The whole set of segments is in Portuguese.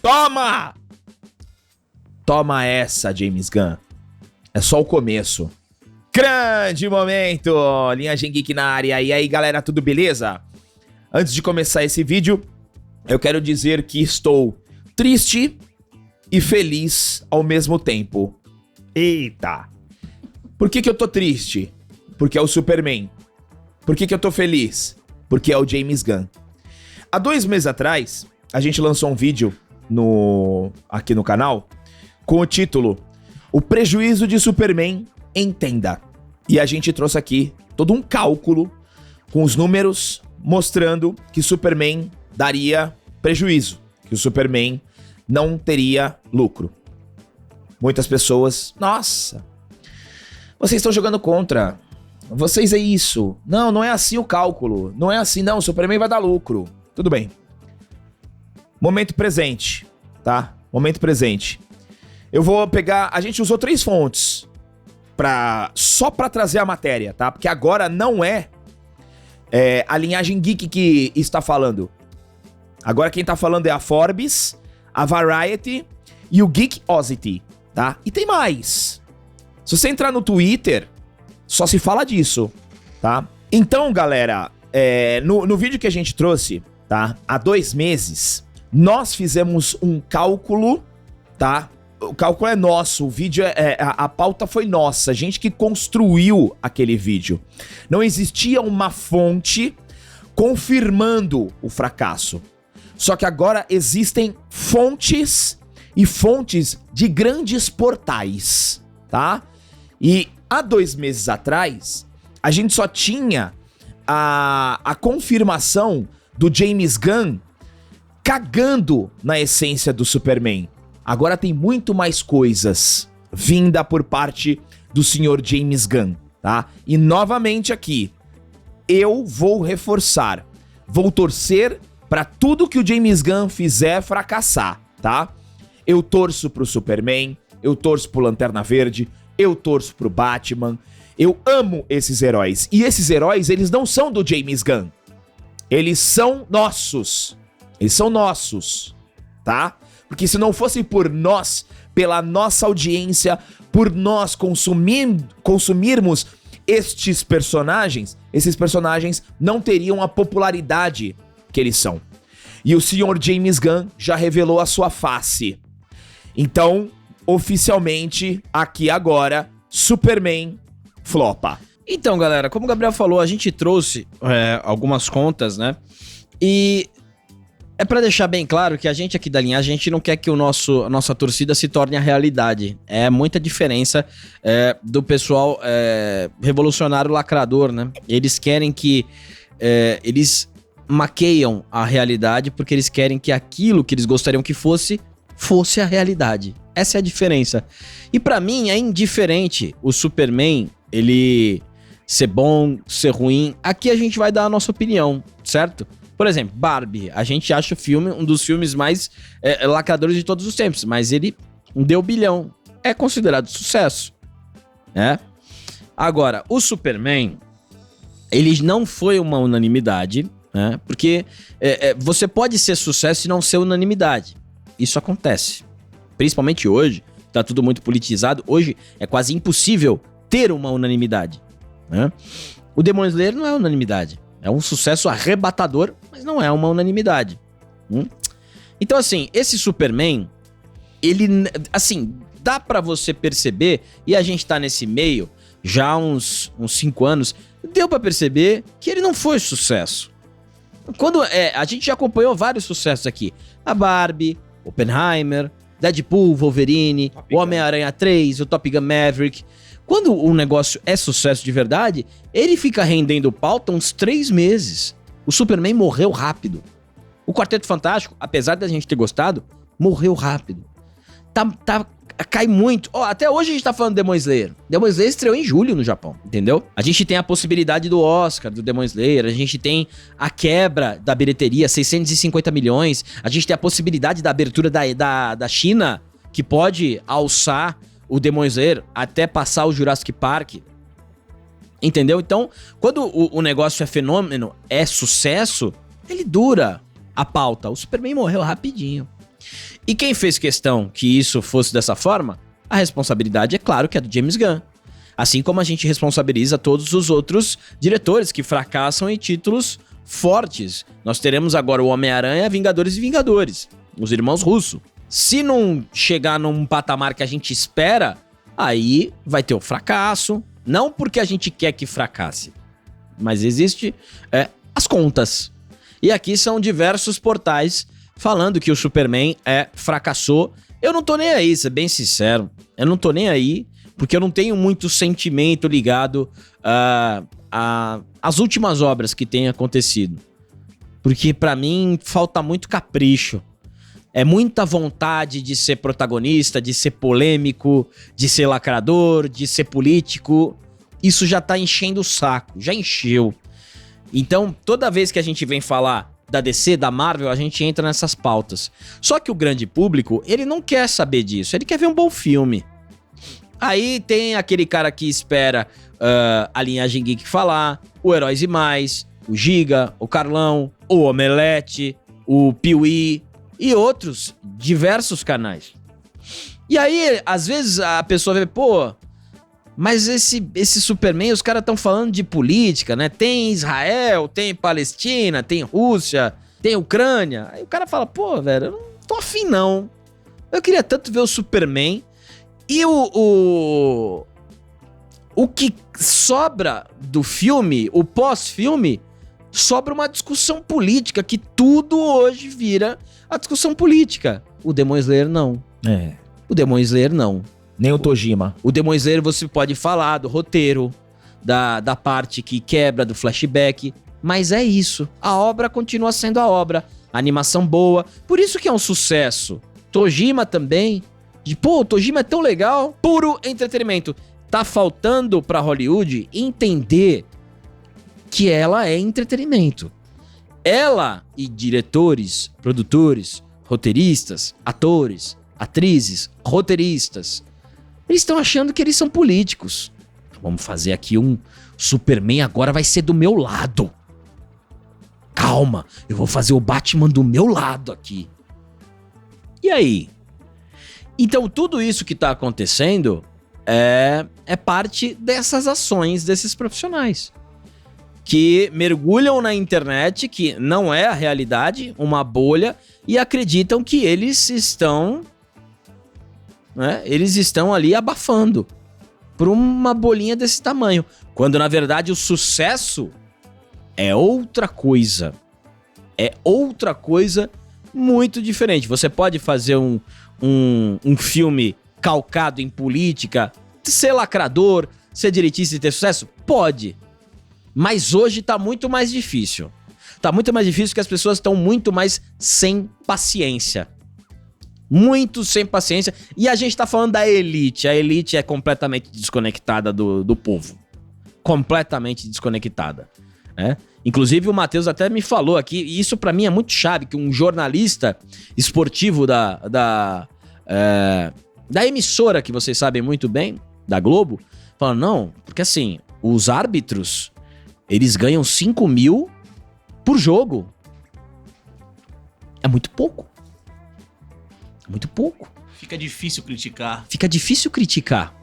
Toma! Toma essa, James Gunn. É só o começo. Grande momento! Linhagem Geek na área. E aí, galera, tudo beleza? Antes de começar esse vídeo, eu quero dizer que estou triste e feliz ao mesmo tempo. Eita! Por que eu tô triste? Porque é o Superman. Por que eu tô feliz? Porque é o James Gunn. Há 2 meses atrás, a gente lançou um vídeo aqui no canal com o título O Prejuízo de Superman, Entenda. E a gente trouxe aqui todo um cálculo com os números mostrando que Superman daria prejuízo, que o Superman não teria lucro. Muitas pessoas, nossa, vocês estão jogando contra, vocês é isso, não é assim o cálculo, não é assim não, o Superman vai dar lucro. Tudo bem. Momento presente, tá? Momento presente. Eu vou pegar, a gente usou 3 fontes só pra trazer a matéria, tá? Porque agora não é a Linhagem Geek que está falando. Agora quem tá falando é a Forbes, a Variety e o Geekosity, tá? E tem mais. Se você entrar no Twitter, só se fala disso, tá? Então, galera, no vídeo que a gente trouxe, tá? Há 2 meses, nós fizemos um cálculo, tá? O cálculo é nosso, o vídeo a pauta foi nossa, a gente que construiu aquele vídeo. Não existia uma fonte confirmando o fracasso. Só que agora existem fontes e fontes de grandes portais, tá? E há 2 meses atrás, a gente só tinha a confirmação do James Gunn cagando na essência do Superman. Agora tem muito mais coisas vinda por parte do senhor James Gunn, tá? E novamente aqui, eu vou reforçar, vou torcer pra tudo que o James Gunn fizer fracassar, tá? Eu torço pro Superman, eu torço pro Lanterna Verde, eu torço pro Batman, eu amo esses heróis. E esses heróis, eles não são do James Gunn, eles são nossos, tá? Porque se não fosse por nós, pela nossa audiência, por nós consumirmos esses personagens não teriam a popularidade que eles são. E o senhor James Gunn já revelou a sua face. Então, oficialmente, aqui agora, Superman flopa. Então, galera, como o Gabriel falou, a gente trouxe algumas contas, né? E é pra deixar bem claro que a gente aqui da Linhagem, a gente não quer que a nossa torcida se torne a realidade. É muita diferença do pessoal revolucionário lacrador, né? Eles querem que... eles maqueiam a realidade porque eles querem que aquilo que eles gostariam que fosse a realidade. Essa é a diferença. E pra mim é indiferente o Superman, ele ser bom, ser ruim. Aqui a gente vai dar a nossa opinião, certo? Por exemplo, Barbie, a gente acha o filme um dos filmes mais lacradores de todos os tempos, mas ele deu bilhão. É considerado sucesso, né? Agora, o Superman, ele não foi uma unanimidade, né? Porque você pode ser sucesso e não ser unanimidade. Isso acontece. Principalmente hoje, tá tudo muito politizado. Hoje é quase impossível ter uma unanimidade, né? O Demon Slayer não é unanimidade. É um sucesso arrebatador, mas não é uma unanimidade. Então, assim, esse Superman, ele, assim, dá pra você perceber, e a gente tá nesse meio já há uns 5 anos, deu pra perceber que ele não foi sucesso. Quando a gente já acompanhou vários sucessos aqui. A Barbie, Oppenheimer, Deadpool, Wolverine, o Homem-Aranha 3, o Top Gun Maverick. Quando o negócio é sucesso de verdade, ele fica rendendo pauta uns 3 meses. O Superman morreu rápido. O Quarteto Fantástico, apesar da gente ter gostado, morreu rápido. Cai muito. Até hoje a gente tá falando de Demon Slayer. Demon Slayer estreou em julho no Japão, entendeu? A gente tem a possibilidade do Oscar, do Demon Slayer. A gente tem a quebra da bilheteria, 650 milhões. A gente tem a possibilidade da abertura da China, que pode alçar o Demon Slayer até passar o Jurassic Park. Entendeu? Então, quando o negócio é fenômeno, é sucesso, ele dura a pauta. O Superman morreu rapidinho. E quem fez questão que isso fosse dessa forma, a responsabilidade, é claro, que é do James Gunn. Assim como a gente responsabiliza todos os outros diretores que fracassam em títulos fortes. Nós teremos agora o Homem-Aranha, Vingadores e Vingadores, os irmãos Russo. Se não chegar num patamar que a gente espera, aí vai ter o fracasso. Não porque a gente quer que fracasse, mas existe as contas. E aqui são diversos portais falando que o Superman fracassou. Eu não tô nem aí, ser bem sincero. Eu não tô nem aí, porque eu não tenho muito sentimento ligado às últimas obras que têm acontecido. Porque pra mim falta muito capricho. É muita vontade de ser protagonista, de ser polêmico, de ser lacrador, de ser político. Isso já tá enchendo o saco, já encheu. Então, toda vez que a gente vem falar da DC, da Marvel, a gente entra nessas pautas. Só que o grande público, ele não quer saber disso, ele quer ver um bom filme. Aí tem aquele cara que espera a linhagem geek falar, o Heróis e Mais, o Giga, o Carlão, o Omelete, o Piuí e outros diversos canais. E aí, às vezes, a pessoa vê, pô, mas esse Superman, os caras estão falando de política, né? Tem Israel, tem Palestina, tem Rússia, tem Ucrânia. Aí o cara fala, pô, velho, eu não tô afim não. Eu queria tanto ver o Superman. E o que sobra do filme, o pós-filme, sobra uma discussão política, que tudo hoje vira a discussão política. O Demon Slayer não. O Demon Slayer não. Nem o Tojima. O Demon Slayer você pode falar do roteiro, da parte que quebra, do flashback, mas é isso. A obra continua sendo a obra. A animação boa, por isso que é um sucesso. Tojima também. O Tojima é tão legal. Puro entretenimento. Tá faltando pra Hollywood entender que ela é entretenimento. Ela e diretores, produtores, roteiristas, atores, atrizes, roteiristas, eles estão achando que eles são políticos. Vamos fazer aqui um Superman, agora vai ser do meu lado. Calma, eu vou fazer o Batman do meu lado aqui. E aí? Então tudo isso que tá acontecendo é parte dessas ações desses profissionais. Que mergulham na internet, que não é a realidade, uma bolha, e acreditam que eles estão... eles estão ali abafando por uma bolinha desse tamanho. Quando, na verdade, o sucesso é outra coisa. É outra coisa muito diferente. Você pode fazer um filme calcado em política, ser lacrador, ser direitista e ter sucesso? Pode. Mas hoje tá muito mais difícil. Tá muito mais difícil porque as pessoas estão muito mais sem paciência. Muito sem paciência. E a gente tá falando da elite. A elite é completamente desconectada do povo. Completamente desconectada. Inclusive o Matheus até me falou aqui, e isso pra mim é muito chave, que um jornalista esportivo da emissora, que vocês sabem muito bem, da Globo, fala, não, porque assim, os árbitros, eles ganham 5 mil por jogo. É muito pouco. Muito pouco. Fica difícil criticar. Fica difícil criticar.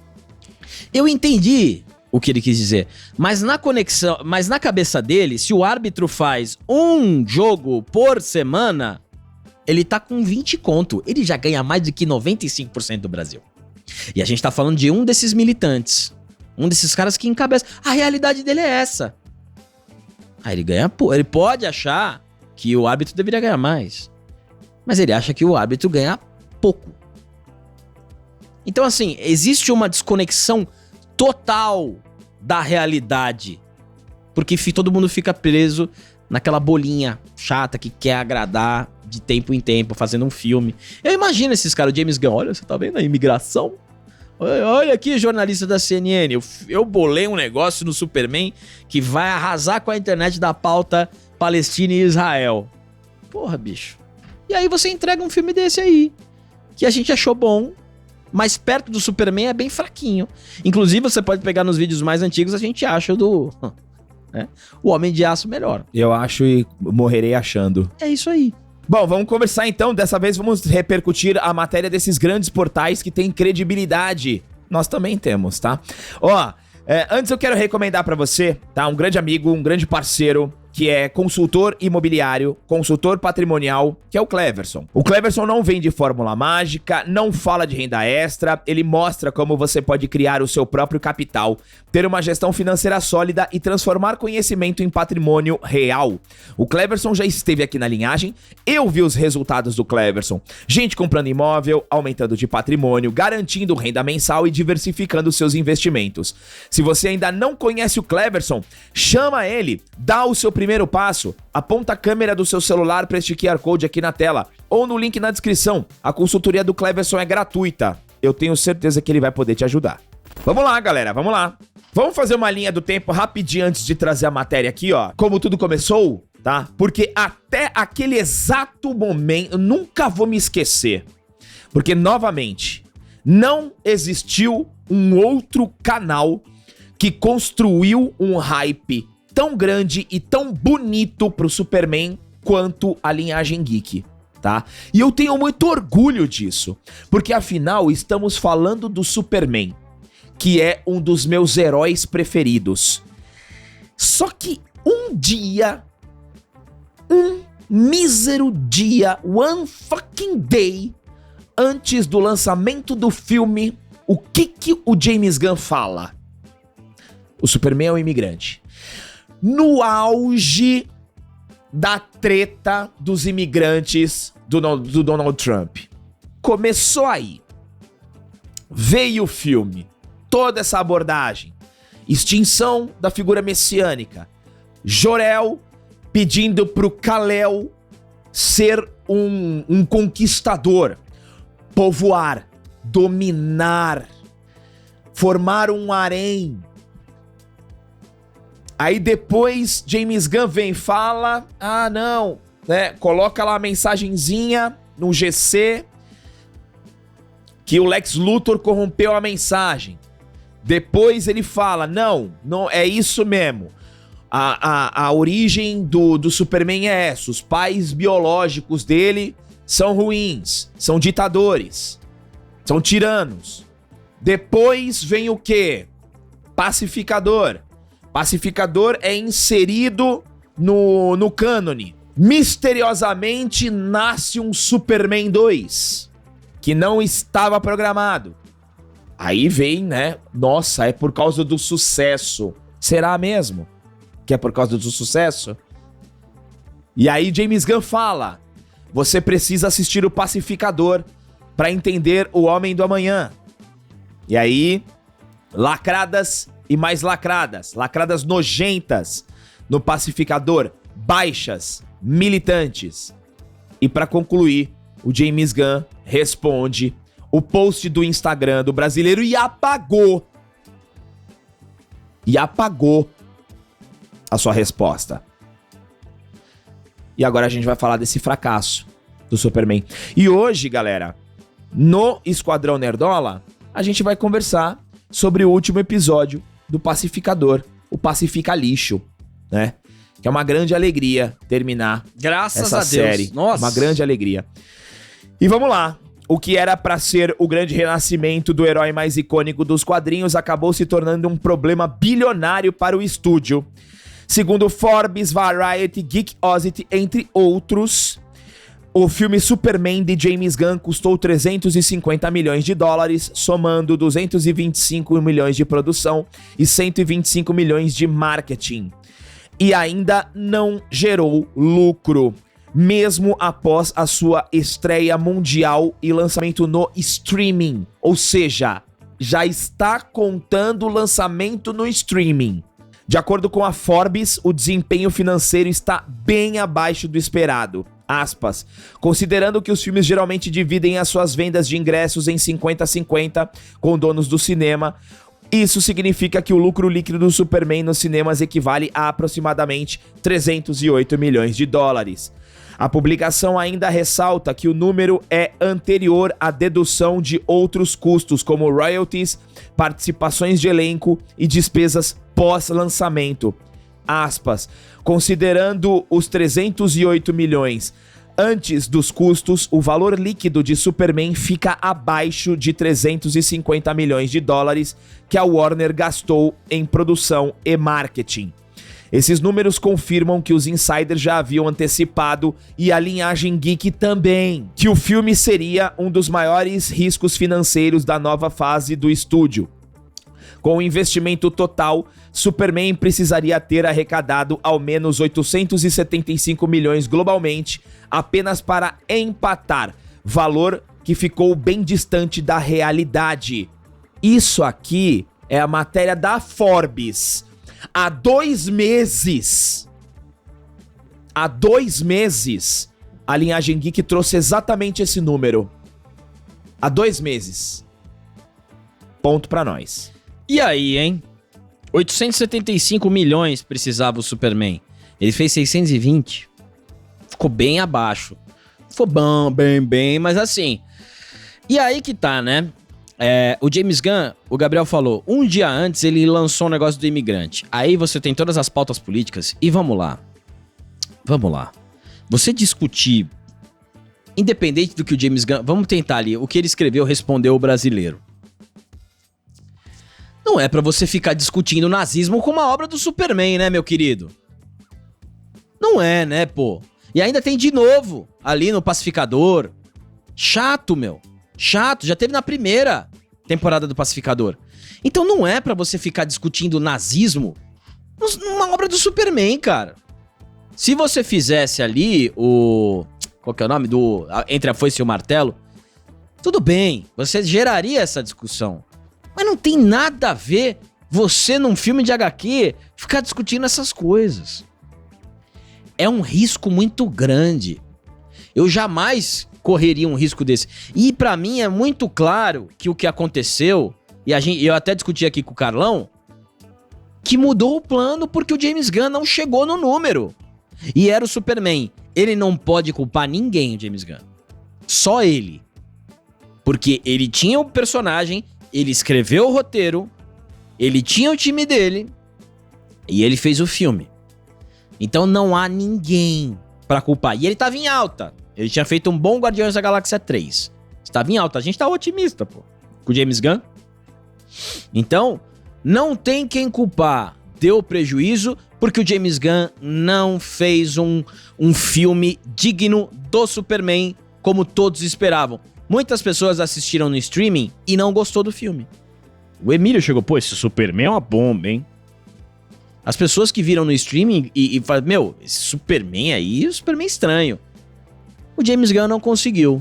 Eu entendi o que ele quis dizer, mas na cabeça dele, se o árbitro faz um jogo por semana, ele tá com 20 conto. Ele já ganha mais do que 95% do Brasil. E a gente tá falando de um desses militantes. Um desses caras que encabeça. A realidade dele é essa. Aí ele ganha... Ele pode achar que o árbitro deveria ganhar mais. Mas ele acha que o árbitro ganha pouco. Então, assim, existe uma desconexão total da realidade. Porque todo mundo fica preso naquela bolinha chata que quer agradar de tempo em tempo, fazendo um filme. Eu imagino esses caras, o James Gunn, olha, você tá vendo a imigração? Olha aqui, jornalista da CNN, eu bolei um negócio no Superman que vai arrasar com a internet da pauta Palestina e Israel. Porra, bicho. E aí você entrega um filme desse aí, que a gente achou bom, mas perto do Superman é bem fraquinho. Inclusive, você pode pegar nos vídeos mais antigos, a gente acha o Homem de Aço melhor. Eu acho e morrerei achando. É isso aí. Bom, vamos conversar então. Dessa vez vamos repercutir a matéria desses grandes portais que têm credibilidade. Nós também temos, tá? Ó, antes eu quero recomendar pra você, tá? Um grande amigo, um grande parceiro, que é consultor imobiliário, consultor patrimonial, que é o Cleverson. O Cleverson não vende fórmula mágica, não fala de renda extra, ele mostra como você pode criar o seu próprio capital, ter uma gestão financeira sólida e transformar conhecimento em patrimônio real. O Cleverson já esteve aqui na linhagem, eu vi os resultados do Cleverson. Gente comprando imóvel, aumentando de patrimônio, garantindo renda mensal e diversificando seus investimentos. Se você ainda não conhece o Cleverson, chama ele, dá o seu primeiro passo, aponta a câmera do seu celular para este QR Code aqui na tela ou no link na descrição. A consultoria do Cleverson é gratuita. Eu tenho certeza que ele vai poder te ajudar. Vamos lá, galera, vamos lá. Vamos fazer uma linha do tempo rapidinho antes de trazer a matéria aqui, ó. Como tudo começou, tá? Porque até aquele exato momento, eu nunca vou me esquecer. Porque, novamente, não existiu um outro canal que construiu um hype tão grande e tão bonito pro Superman quanto a Linhagem Geek, tá? E eu tenho muito orgulho disso, porque afinal estamos falando do Superman, que é um dos meus heróis preferidos. Só que um dia, um mísero dia, one fucking day, antes do lançamento do filme, o que o James Gunn fala? O Superman é um imigrante. No auge da treta dos imigrantes do Donald Trump. Começou aí. Veio o filme. Toda essa abordagem. Extinção da figura messiânica. Jor-El pedindo pro Kal-El ser um conquistador. Povoar. Dominar. Formar um harém. Aí depois James Gunn vem e fala, não, né, coloca lá a mensagenzinha no GC que o Lex Luthor corrompeu a mensagem. Depois ele fala, não é isso mesmo. A origem do Superman é essa, os pais biológicos dele são ruins, são ditadores, são tiranos. Depois vem o quê? Pacificador. Pacificador é inserido no cânone. Misteriosamente nasce um Superman 2, que não estava programado. Aí vem, né? Nossa, é por causa do sucesso. Será mesmo que é por causa do sucesso? E aí James Gunn fala, você precisa assistir o Pacificador para entender o Homem do Amanhã. E aí, lacradas e mais lacradas nojentas no Pacificador, baixas, militantes. E pra concluir, o James Gunn responde o post do Instagram do brasileiro e apagou a sua resposta. E agora a gente vai falar desse fracasso do Superman. E hoje, galera, no Esquadrão Nerdola, a gente vai conversar sobre o último episódio do Pacificador, o Pacifica-Lixo, né? Que é uma grande alegria terminar Graças essa a Deus. série. Nossa. Uma grande alegria. E vamos lá. O que era pra ser o grande renascimento do herói mais icônico dos quadrinhos acabou se tornando um problema bilionário para o estúdio. Segundo Forbes, Variety, Geekosity, entre outros, o filme Superman de James Gunn custou 350 milhões de dólares, somando 225 milhões de produção e 125 milhões de marketing. E ainda não gerou lucro, mesmo após a sua estreia mundial e lançamento no streaming. Ou seja, já está contando o lançamento no streaming. De acordo com a Forbes, o desempenho financeiro está bem abaixo do esperado. Aspas, considerando que os filmes geralmente dividem as suas vendas de ingressos em 50-50 com donos do cinema, isso significa que o lucro líquido do Superman nos cinemas equivale a aproximadamente 308 milhões de dólares. A publicação ainda ressalta que o número é anterior à dedução de outros custos, como royalties, participações de elenco e despesas pós-lançamento. Aspas, considerando os 308 milhões Antes dos custos, o valor líquido de Superman fica abaixo de 350 milhões de dólares que a Warner gastou em produção e marketing. Esses números confirmam que os insiders já haviam antecipado, e a linhagem geek também, que o filme seria um dos maiores riscos financeiros da nova fase do estúdio. Com o investimento total, Superman precisaria ter arrecadado ao menos 875 milhões globalmente, apenas para empatar, valor que ficou bem distante da realidade. Isso aqui é a matéria da Forbes. Há 2 meses, a linhagem geek trouxe exatamente esse número. Há 2 meses. Ponto pra nós. E aí, hein? 875 milhões precisava o Superman. Ele fez 620. Ficou bem abaixo. Ficou bom, bem, mas assim... E aí que tá, né? O James Gunn, o Gabriel falou, um dia antes ele lançou um negócio do imigrante. Aí você tem todas as pautas políticas e vamos lá. Você discutir, independente do que o James Gunn... Vamos tentar ali, o que ele escreveu respondeu o brasileiro. Não é pra você ficar discutindo o nazismo com uma obra do Superman, né, meu querido? Não é, né, pô? E ainda tem de novo, ali no Pacificador. Chato, meu. Chato, já teve na primeira temporada do Pacificador. Então não é pra você ficar discutindo nazismo numa obra do Superman, cara. Se você fizesse ali o... Qual que é o nome? Entre a Foice e o Martelo. Tudo bem, você geraria essa discussão. Mas não tem nada a ver você, num filme de HQ, ficar discutindo essas coisas. É um risco muito grande. Eu jamais correria um risco desse. E pra mim é muito claro que o que aconteceu, e eu até discuti aqui com o Carlão, que mudou o plano porque o James Gunn não chegou no número. E era o Superman. Ele não pode culpar ninguém, o James Gunn. Só ele. Porque ele tinha o personagem... Ele escreveu o roteiro, ele tinha o time dele e ele fez o filme. Então não há ninguém pra culpar. E ele tava em alta. Ele tinha feito um bom Guardiões da Galáxia 3. Estava em alta. A gente tá otimista, pô. Com o James Gunn. Então, não tem quem culpar. Deu prejuízo porque o James Gunn não fez um filme digno do Superman como todos esperavam. Muitas pessoas assistiram no streaming e não gostou do filme. O Emílio chegou, pô, esse Superman é uma bomba, hein? As pessoas que viram no streaming e falaram, meu, esse Superman aí, o Superman estranho. O James Gunn não conseguiu.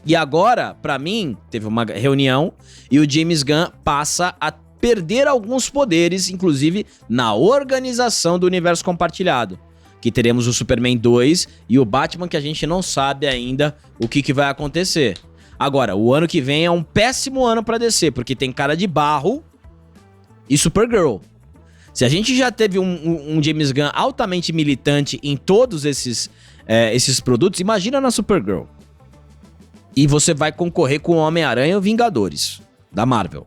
E agora, pra mim, teve uma reunião e o James Gunn passa a perder alguns poderes, inclusive na organização do universo compartilhado. Que teremos o Superman 2 e o Batman, que a gente não sabe ainda o que vai acontecer. Agora, o ano que vem é um péssimo ano pra DC, porque tem Cara de Barro e Supergirl. Se a gente já teve um James Gunn altamente militante em todos esses produtos, imagina na Supergirl. E você vai concorrer com o Homem-Aranha e o Vingadores, da Marvel.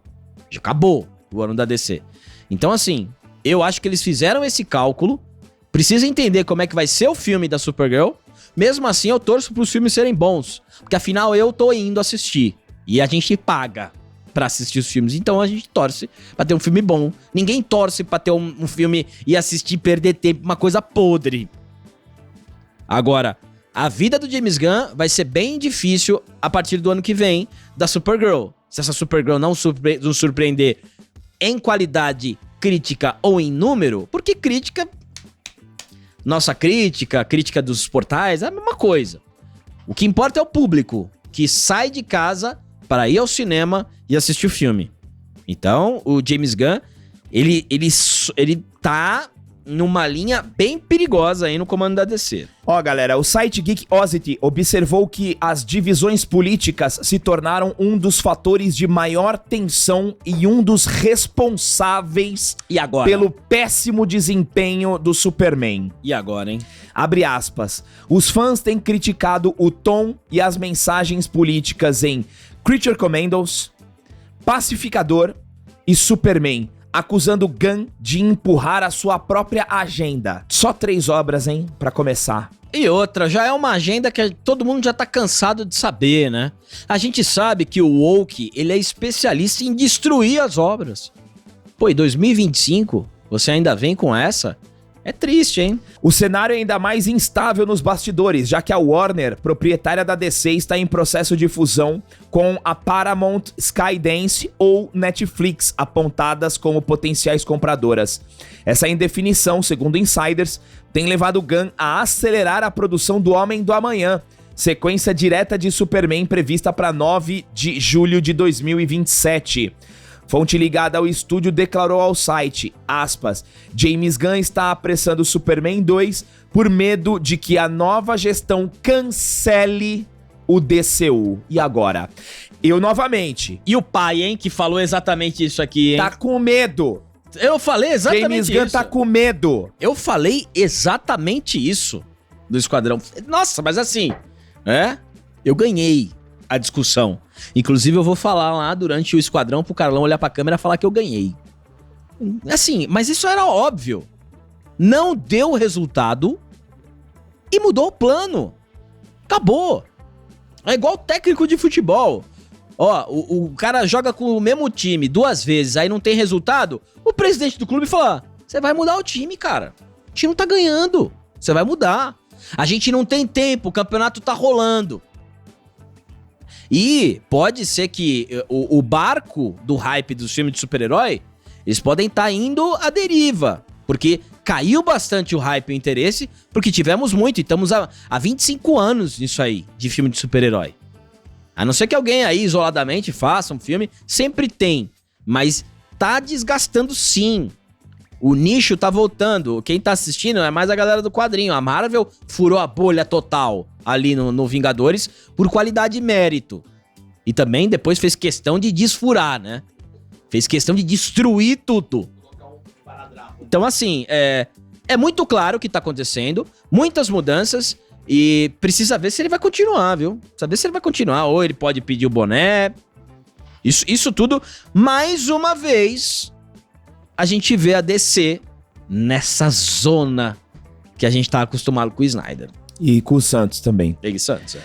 Já acabou o ano da DC. Então, assim, eu acho que eles fizeram esse cálculo. Precisa entender como é que vai ser o filme da Supergirl. Mesmo assim, eu torço pros filmes serem bons. Porque afinal, eu tô indo assistir. E a gente paga pra assistir os filmes. Então a gente torce pra ter um filme bom. Ninguém torce pra ter um filme e assistir, perder tempo, uma coisa podre. Agora, a vida do James Gunn vai ser bem difícil a partir do ano que vem da Supergirl. Se essa Supergirl não surpreender em qualidade crítica ou em número, porque crítica... Nossa crítica dos portais, é a mesma coisa. O que importa é o público que sai de casa para ir ao cinema e assistir o filme. Então, o James Gunn, ele tá numa linha bem perigosa aí no comando da DC. Ó, galera, o site Geekosity observou que as divisões políticas se tornaram um dos fatores de maior tensão e um dos responsáveis pelo péssimo desempenho do Superman. E agora, hein? Abre aspas. Os fãs têm criticado o tom e as mensagens políticas em Creature Commandos, Pacificador e Superman, acusando Gunn de empurrar a sua própria agenda. Só 3 obras, hein, pra começar. E outra, já é uma agenda que todo mundo já tá cansado de saber, né? A gente sabe que o woke, ele é especialista em destruir as obras. Pô, em 2025, você ainda vem com essa? É triste, hein? O cenário é ainda mais instável nos bastidores, já que a Warner, proprietária da DC, está em processo de fusão com a Paramount, Skydance ou Netflix, apontadas como potenciais compradoras. Essa indefinição, segundo insiders, tem levado Gunn a acelerar a produção do Homem do Amanhã, sequência direta de Superman prevista para 9 de julho de 2027. Fonte ligada ao estúdio declarou ao site, aspas, James Gunn está apressando Superman 2 por medo de que a nova gestão cancele o DCU. E agora? Eu novamente. E o pai, hein, que falou exatamente isso aqui, hein? Tá com medo. Eu falei exatamente isso. James Gunn tá com medo. Eu falei exatamente isso do Esquadrão. Nossa, mas assim, eu ganhei a discussão. Inclusive, eu vou falar lá durante o Esquadrão pro Carlão olhar pra câmera e falar que eu ganhei. Assim, mas isso era óbvio. Não deu resultado e mudou o plano. Acabou. É igual técnico de futebol. Ó, o cara joga com o mesmo time 2 vezes, aí não tem resultado. O presidente do clube fala: você vai mudar o time, cara. O time não tá ganhando. Você vai mudar. A gente não tem tempo, o campeonato tá rolando. E pode ser que o barco do hype dos filmes de super-herói, eles podem estar indo à deriva. Porque caiu bastante o hype e o interesse, porque tivemos muito, e estamos há 25 anos nisso aí, de filme de super-herói. A não ser que alguém aí isoladamente faça um filme, sempre tem. Mas tá desgastando sim. O nicho tá voltando. Quem tá assistindo é mais a galera do quadrinho. A Marvel furou a bolha total ali no Vingadores por qualidade e mérito. E também depois fez questão de desfurar, né? Fez questão de destruir tudo. Então assim, é muito claro o que tá acontecendo. Muitas mudanças. E precisa ver se ele vai continuar, viu? Saber se ele vai continuar. Ou ele pode pedir o boné. Isso tudo, mais uma vez, a gente vê a DC nessa zona que a gente tá acostumado com o Snyder. E com o Santos também. Peggy Santos,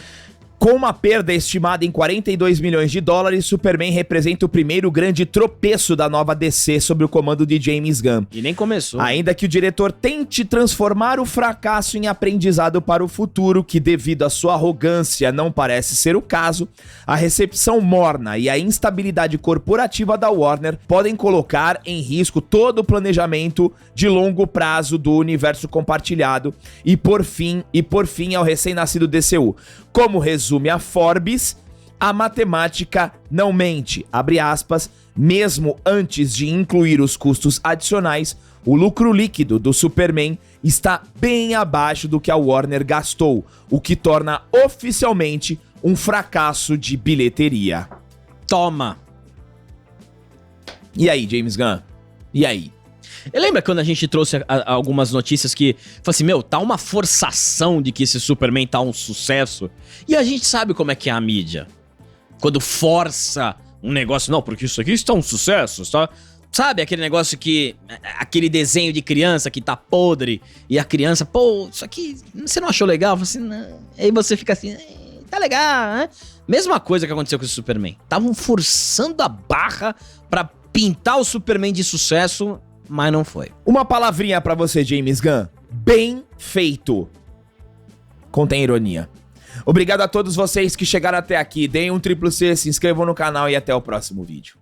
Com uma perda estimada em 42 milhões de dólares, Superman representa o primeiro grande tropeço da nova DC sob o comando de James Gunn. E nem começou. Ainda que o diretor tente transformar o fracasso em aprendizado para o futuro, que devido à sua arrogância não parece ser o caso, a recepção morna e a instabilidade corporativa da Warner podem colocar em risco todo o planejamento de longo prazo do universo compartilhado e por fim ao recém-nascido DCU. Como resume a Forbes, a matemática não mente, abre aspas, mesmo antes de incluir os custos adicionais, o lucro líquido do Superman está bem abaixo do que a Warner gastou, o que torna oficialmente um fracasso de bilheteria. Toma! E aí, James Gunn? E aí? Lembra quando a gente trouxe algumas notícias que... Falei assim, meu, tá uma forçação de que esse Superman tá um sucesso. E a gente sabe como é que é a mídia. Quando força um negócio... Não, porque isso aqui está um sucesso, tá? Sabe aquele negócio que... Aquele desenho de criança que tá podre. E a criança, pô, isso aqui... Você não achou legal? Eu falei assim, não. Aí você fica assim... Tá legal, né? Mesma coisa que aconteceu com o Superman. Estavam forçando a barra pra pintar o Superman de sucesso... Mas não foi. Uma palavrinha pra você, James Gunn. Bem feito. Contém ironia. Obrigado a todos vocês que chegaram até aqui. Deem um triplo C, se inscrevam no canal e até o próximo vídeo.